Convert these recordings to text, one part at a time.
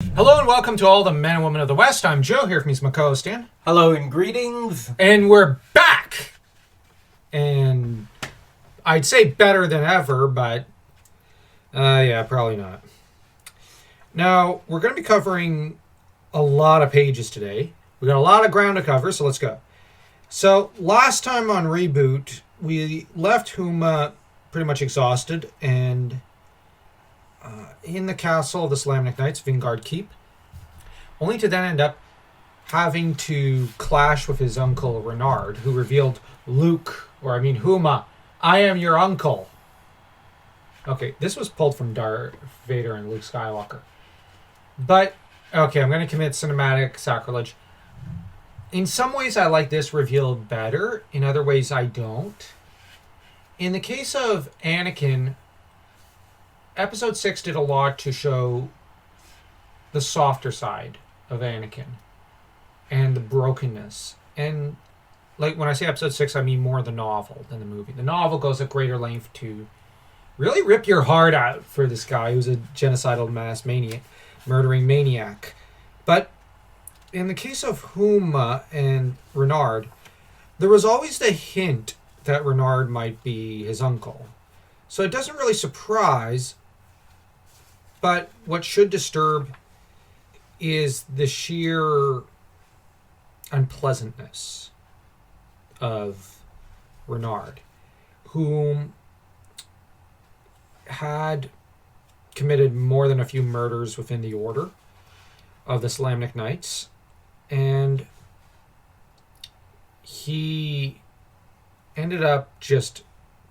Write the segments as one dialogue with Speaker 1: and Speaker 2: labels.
Speaker 1: Hello and welcome to all the men and women of the West. I'm Joe, here from my co-host Dan.
Speaker 2: Hello and greetings.
Speaker 1: And we're back! And I'd say better than ever, but yeah, probably not. Now, we're going to be covering a lot of pages today. We got a lot of ground to cover, so let's go. So, last time on Reboot, we left Huma pretty much exhausted and in the castle of the Slamnik Knights, Vingard Keep, only to then end up having to clash with his uncle Renard, who revealed Huma, I am your uncle. Okay, this was pulled from Darth Vader and Luke Skywalker. But, okay, I'm going to commit cinematic sacrilege. In some ways, I like this revealed better. In other ways, I don't. In the case of Anakin, Episode 6 did a lot to show the softer side of Anakin and the brokenness. And like when I say Episode 6, I mean more the novel than the movie. The novel goes at greater length to really rip your heart out for this guy who's a genocidal mass maniac, murdering maniac. But in the case of Huma and Renard, there was always the hint that Renard might be his uncle. So it doesn't really surprise. But what should disturb is the sheer unpleasantness of Renard, whom had committed more than a few murders within the order of the Slamnik Knights, and he ended up just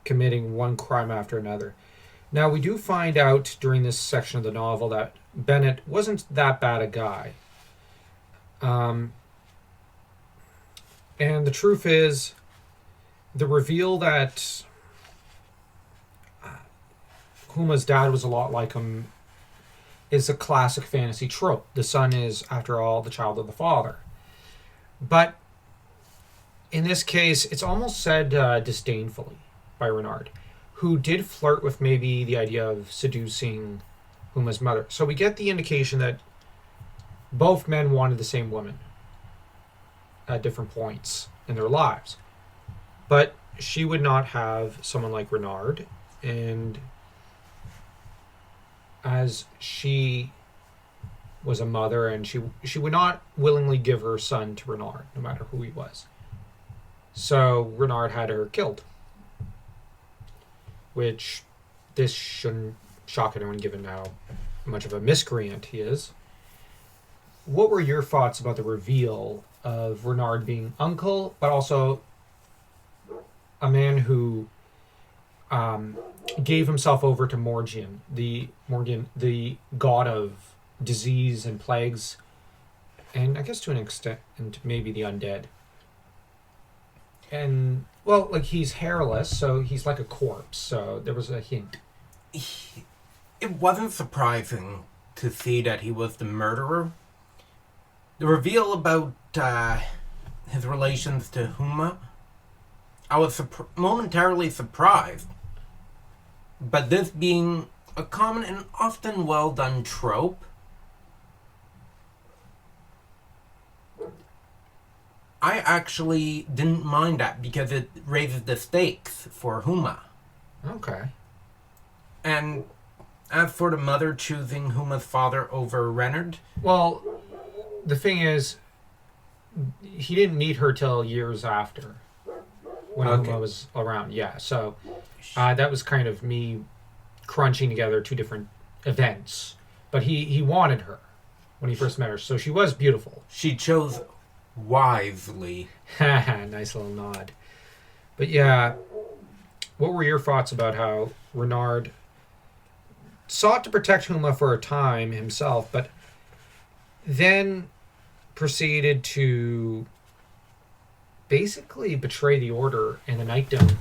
Speaker 1: committing one crime after another. Now, we do find out during this section of the novel that Bennett wasn't that bad a guy. And the truth is, the reveal that Huma's dad was a lot like him is a classic fantasy trope. The son is, after all, the child of the father. But in this case, it's almost said disdainfully by Renard, who did flirt with maybe the idea of seducing Huma's mother. So we get the indication that both men wanted the same woman at different points in their lives. But she would not have someone like Renard, and as she was a mother, and she would not willingly give her son to Renard, no matter who he was. So Renard had her killed, which this shouldn't shock anyone given how much of a miscreant he is. What were your thoughts about the reveal of Renard being uncle, but also a man who gave himself over to Morgan, the god of disease and plagues, and I guess to an extent maybe the undead? And, well, like, he's hairless, so he's like a corpse, so there was a hint.
Speaker 2: It wasn't surprising to see that he was the murderer. The reveal about his relations to Huma, I was momentarily surprised. But this being a common and often well-done trope, I actually didn't mind that because it raises the stakes for Huma.
Speaker 1: Okay.
Speaker 2: And as for the mother choosing Huma's father over Renard,
Speaker 1: well, the thing is, he didn't meet her till years after, when Huma was around. Yeah, so that was kind of me crunching together two different events. But he wanted her when he first met her, so she was beautiful.
Speaker 2: She chose wisely.
Speaker 1: Nice little nod. But yeah, what were your thoughts about how Renard sought to protect Huma for a time himself, but then proceeded to basically betray the order and the knightdom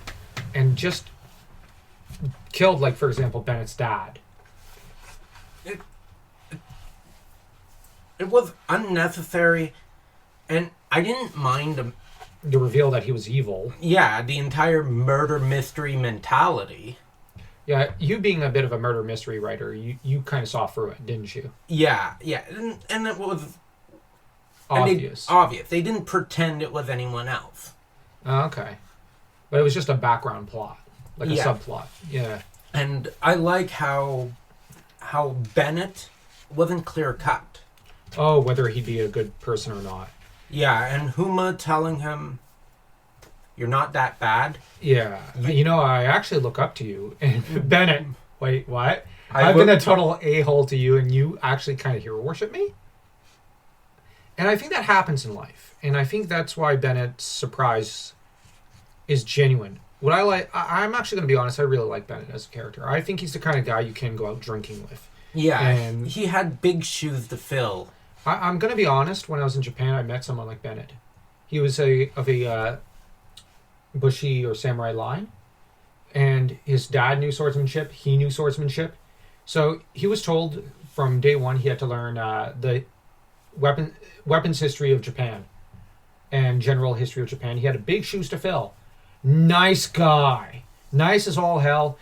Speaker 1: and just killed, like, for example, Bennett's dad?
Speaker 2: It was unnecessary, and I didn't mind
Speaker 1: the reveal that he was evil.
Speaker 2: Yeah, the entire murder mystery mentality.
Speaker 1: Yeah, you being a bit of a murder mystery writer, you kind of saw through it, didn't you?
Speaker 2: Yeah, and it was
Speaker 1: Obvious.
Speaker 2: obvious. They didn't pretend it was anyone else.
Speaker 1: Okay. But it was just a background plot, like a
Speaker 2: Yeah.
Speaker 1: subplot. Yeah.
Speaker 2: And I like how Bennett wasn't clear cut.
Speaker 1: Oh, whether he'd be a good person or not.
Speaker 2: Yeah, and Huma telling him, "You're not that bad."
Speaker 1: Yeah. You know, I actually look up to you. And Bennett, wait, what?
Speaker 2: I
Speaker 1: I've been
Speaker 2: look-
Speaker 1: a total a-hole to you, and you actually kind of hero worship me? And I think that happens in life. And I think that's why Bennett's surprise is genuine. What I like, I'm actually going to be honest, I really like Bennett as a character. I think he's the kind of guy you can go out drinking with.
Speaker 2: Yeah,
Speaker 1: And-
Speaker 2: he had big shoes to fill.
Speaker 1: I'm going to be honest, when I was in Japan, I met someone like Bennett. He was of a Bushi or samurai line. And his dad knew swordsmanship. He knew swordsmanship. So he was told from day one he had to learn the weapons history of Japan and general history of Japan. He had big shoes to fill. Nice guy. Nice as all hell.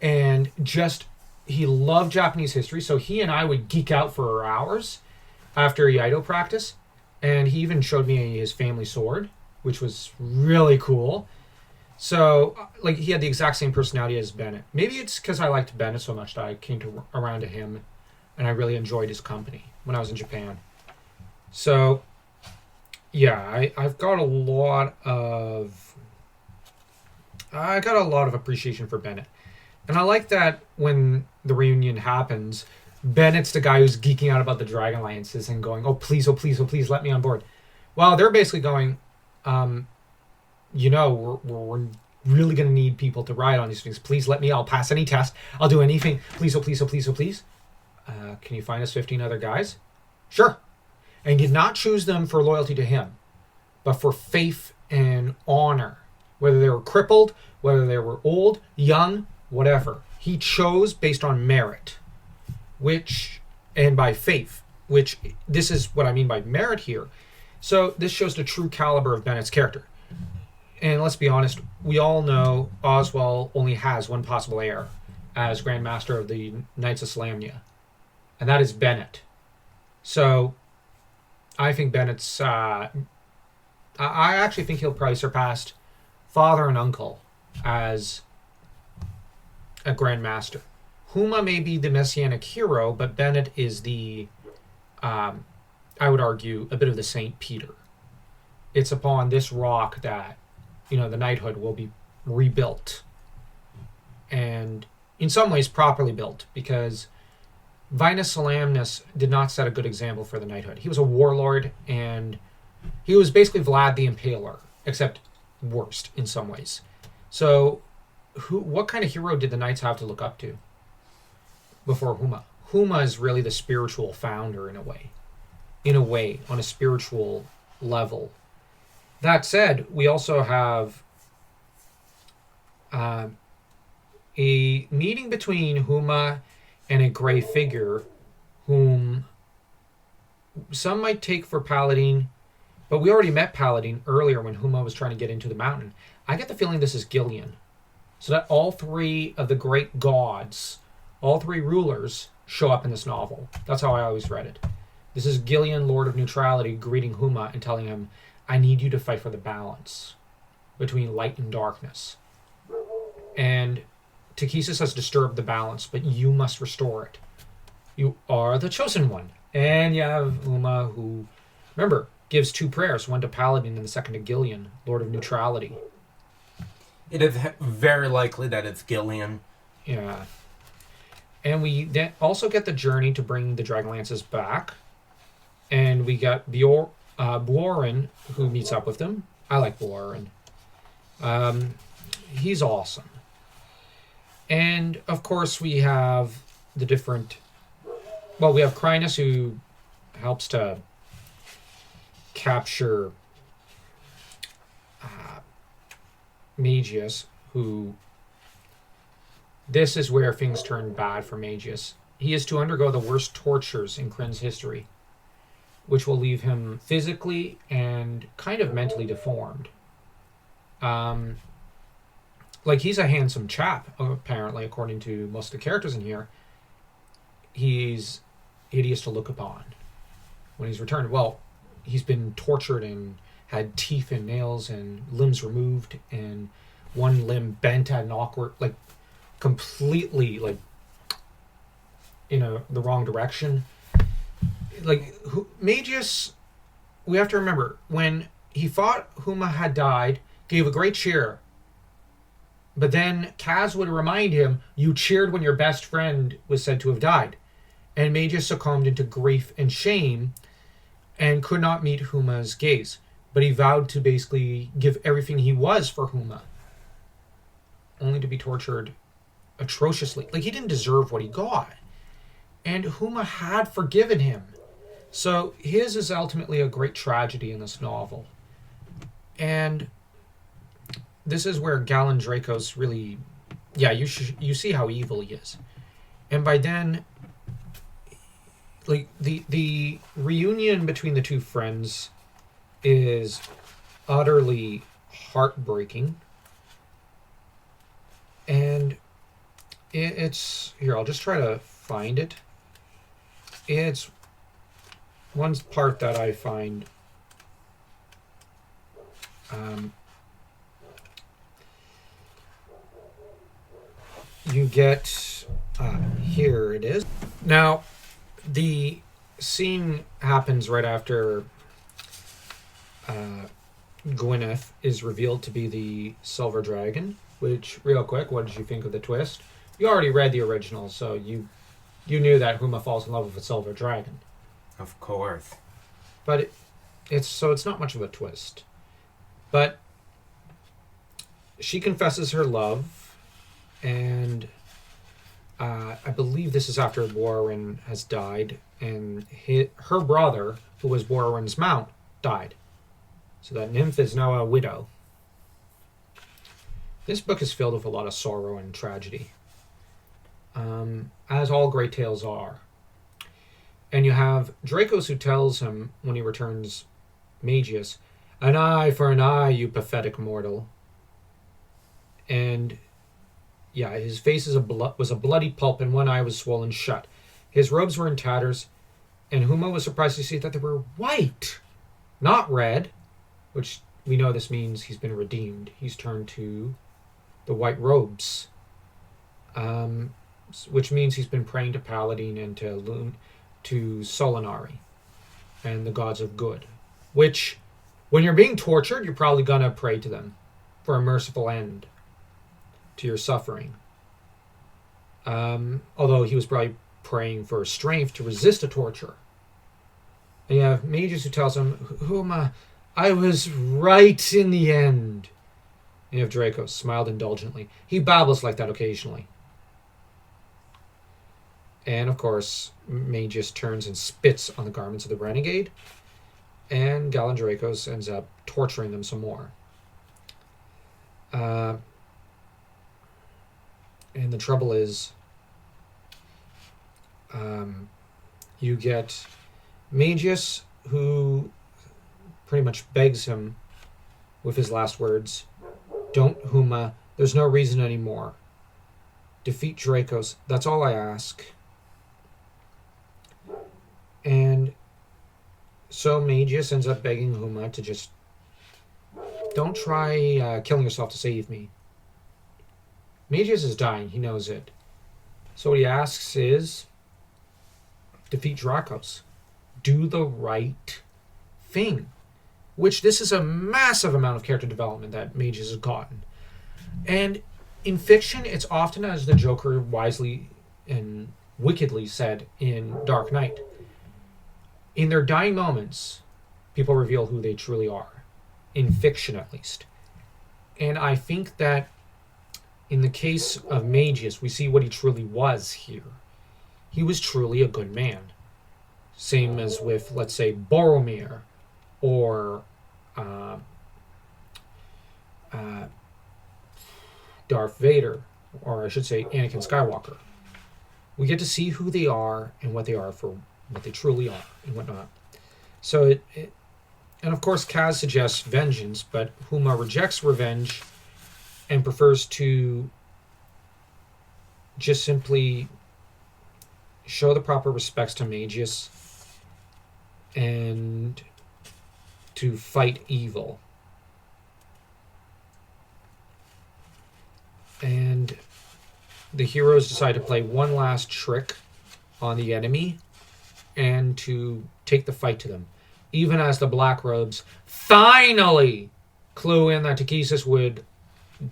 Speaker 1: And just, he loved Japanese history. So he and I would geek out for hours after Iaido practice. And he even showed me his family sword, which was really cool. So, like, he had the exact same personality as Bennett. Maybe it's because I liked Bennett so much that I came around to him and I really enjoyed his company when I was in Japan. So, yeah, I've got a lot of appreciation for Bennett. And I like that when the reunion happens, Bennett's the guy who's geeking out about the dragonlances and going, oh, please, let me on board. Well, they're basically going, we're really going to need people to ride on these things. Please let me. I'll pass any test. I'll do anything. Please, oh, please, oh, please, oh, please. Can you find us 15 other guys? Sure. And did not choose them for loyalty to him, but for faith and honor. Whether they were crippled, whether they were old, young, whatever. He chose based on merit, and by faith, which this is what I mean by merit here. So this shows the true caliber of Bennett's character. And let's be honest, we all know Oswald only has one possible heir as Grand Master of the Knights of Salamnia, and that is Bennett. So I think Bennett's... I actually think he'll probably surpass father and uncle as a Grand Master. Huma may be the messianic hero, but Bennett is the, I would argue, a bit of the Saint Peter. It's upon this rock that the knighthood will be rebuilt. And in some ways properly built, because Vinus Solamnus did not set a good example for the knighthood. He was a warlord, and he was basically Vlad the Impaler, except worst in some ways. So what kind of hero did the knights have to look up to before Huma? Huma is really the spiritual founder in a way, on a spiritual level. That said, we also have a meeting between Huma and a gray figure whom some might take for Paladin, but we already met Paladin earlier when Huma was trying to get into the mountain. I get the feeling this is Gillian. So that all three of the great gods, all three rulers, show up in this novel. That's how I always read it. This is Gillian, Lord of Neutrality, greeting Huma and telling him, I need you to fight for the balance between light and darkness. And Takhisis has disturbed the balance, but you must restore it. You are the chosen one. And you have Huma, who, remember, gives two prayers, one to Paladin and the second to Gillian, Lord of Neutrality.
Speaker 2: It is very likely that it's Gillian.
Speaker 1: Yeah. And we then also get the journey to bring the dragonlances back. And we got Bjorn, who meets up with them. I like Bjorn. He's awesome. And, of course, we have the different... Well, we have Krynn, who helps to capture Magius, who... This is where things turn bad for Magius. He is to undergo the worst tortures in Krynn's history, which will leave him physically and kind of mentally deformed. Let's like, he's a handsome chap, apparently, according to most of the characters in here. He's hideous to look upon when he's returned. Well, he's been tortured and had teeth and nails and limbs removed and one limb bent at an awkward, like, completely, like, the wrong direction. Like, Magius, we have to remember, when he thought Huma had died, gave a great cheer. But then Kaz would remind him, you cheered when your best friend was said to have died. And Magius succumbed into grief and shame and could not meet Huma's gaze. But he vowed to basically give everything he was for Huma, only to be tortured atrociously. Like, he didn't deserve what he got. And Huma had forgiven him. So his is ultimately a great tragedy in this novel. And this is where Galen Dracos really, you see how evil he is. And by then, like, the reunion between the two friends is utterly heartbreaking. And it's here, I'll just try to find it. It's one part that I find you get here it is. Now, the scene happens right after Gwyneth is revealed to be the Silver Dragon, which, real quick, what did you think of the twist? You already read the original, so you knew that Huma falls in love with a Silver Dragon.
Speaker 2: Of course.
Speaker 1: But it's not much of a twist. But she confesses her love, and I believe this is after Warren has died, and her brother, who was Warren's mount, died. So that nymph is now a widow. This book is filled with a lot of sorrow and tragedy, as all great tales are. And you have Dracos, who tells him when he returns Magius, "An eye for an eye, you pathetic mortal." And yeah, his face was a bloody pulp, and one eye was swollen shut. His robes were in tatters, and Huma was surprised to see that they were white, not red, which we know this means he's been redeemed. He's turned to the white robes, which means he's been praying to Paladin and to Solinari and the gods of good, which, when you're being tortured, you're probably going to pray to them for a merciful end to your suffering. Although he was probably praying for strength to resist a torture. And you have Magius, who tells him, "Huma, I was right in the end." And you have Draco, smiled indulgently. He babbles like that occasionally. And, of course, Magius turns and spits on the garments of the renegade, and Galen Dracos ends up torturing them some more. And the trouble is, you get Magius, who pretty much begs him with his last words, "Don't, Huma, there's no reason anymore. Defeat Dracos, that's all I ask." And so Magius ends up begging Huma to just, "Don't try killing yourself to save me." Magius is dying, he knows it. So what he asks is, defeat Dracos. Do the right thing. Which, this is a massive amount of character development that Magius has gotten. And in fiction, it's often, as the Joker wisely and wickedly said in Dark Knight, in their dying moments, people reveal who they truly are. In fiction, at least. And I think that in the case of Magius, we see what he truly was here. He was truly a good man. Same as with, let's say, Boromir, or Darth Vader, or I should say Anakin Skywalker. We get to see who they are and what they are for what they truly are and whatnot. So and of course Kaz suggests vengeance, but Huma rejects revenge and prefers to just simply show the proper respects to Magius and to fight evil. And the heroes decide to play one last trick on the enemy and to take the fight to them. Even as the Black Robes finally clue in that Takesis would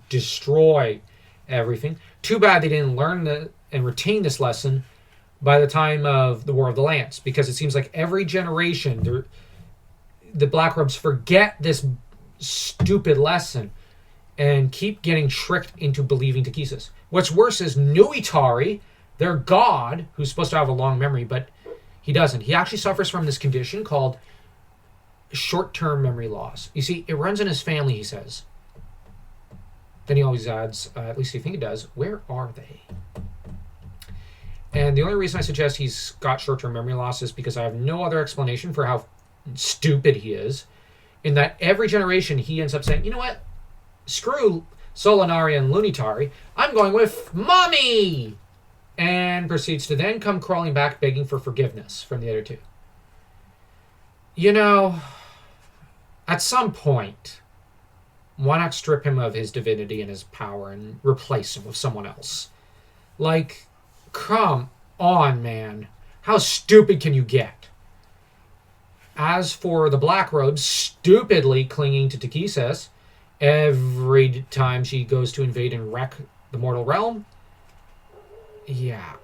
Speaker 1: destroy everything. Too bad they didn't learn and retain this lesson by the time of the War of the Lance, because it seems like every generation the Black Robes forget this stupid lesson and keep getting tricked into believing Takesis. What's worse is Nuitari, their god, who's supposed to have a long memory, but he doesn't. He actually suffers from this condition called short-term memory loss. You see, it runs in his family, he says. Then he always adds, at least I think he does, where are they? And the only reason I suggest he's got short-term memory loss is because I have no other explanation for how stupid he is, in that every generation he ends up saying, you know what? Screw Solinari and Lunitari. I'm going with Mommy! And proceeds to then come crawling back begging for forgiveness from the other two. You know, at some point, why not strip him of his divinity and his power and replace him with someone else? Like, come on, man. How stupid can you get? As for the Black Robes stupidly clinging to Takesis every time she goes to invade and wreck the mortal realm, yeah.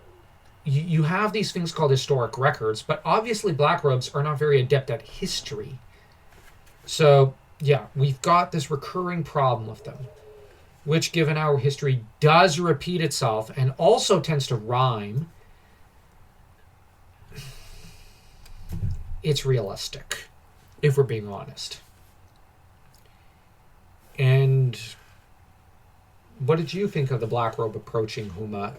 Speaker 1: You have these things called historic records, but obviously Black Robes are not very adept at history. So, yeah, we've got this recurring problem with them, which, given our history does repeat itself and also tends to rhyme, it's realistic, if we're being honest. And what did you think of the Black Robe approaching Huma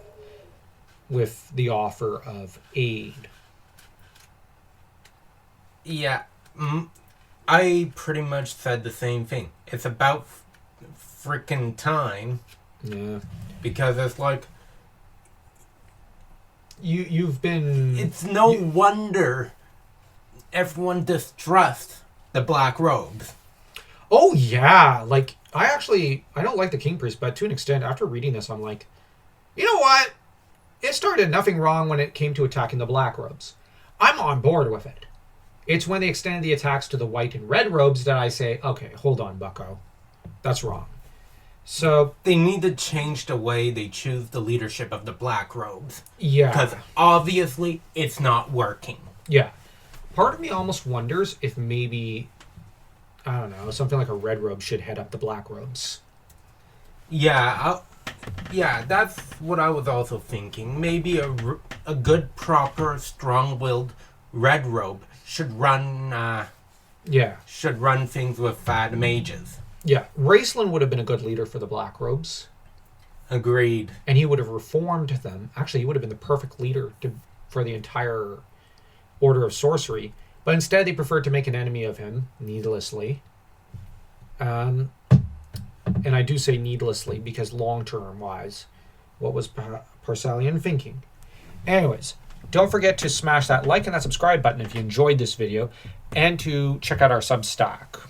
Speaker 1: with the offer of aid?
Speaker 2: Yeah, I pretty much said the same thing. It's about freaking time.
Speaker 1: Yeah.
Speaker 2: Because it's like...
Speaker 1: You've been...
Speaker 2: It's no wonder everyone distrusts the Black Robes.
Speaker 1: Oh, yeah. Like, I don't like the King Priest, but to an extent, after reading this, I'm like, you know what? It started nothing wrong when it came to attacking the Black Robes. I'm on board with it. It's when they extended the attacks to the White and Red Robes that I say, okay, hold on, bucko. That's wrong. So...
Speaker 2: They need to change the way they choose the leadership of the Black Robes.
Speaker 1: Yeah.
Speaker 2: Because obviously, it's not working.
Speaker 1: Yeah. Part of me almost wonders if maybe, I don't know, something like a Red Robe should head up the Black Robes.
Speaker 2: Yeah, that's what I was also thinking. Maybe a good, proper, strong-willed Red Robe should run things with the mages.
Speaker 1: Yeah, Raceland would have been a good leader for the Black Robes.
Speaker 2: Agreed.
Speaker 1: And he would have reformed them. Actually, he would have been the perfect leader for the entire Order of Sorcery. But instead, they preferred to make an enemy of him, needlessly. And I do say needlessly, because long-term wise, what was Parsalian thinking? Anyways, don't forget to smash that like and that subscribe button if you enjoyed this video, and to check out our Substack.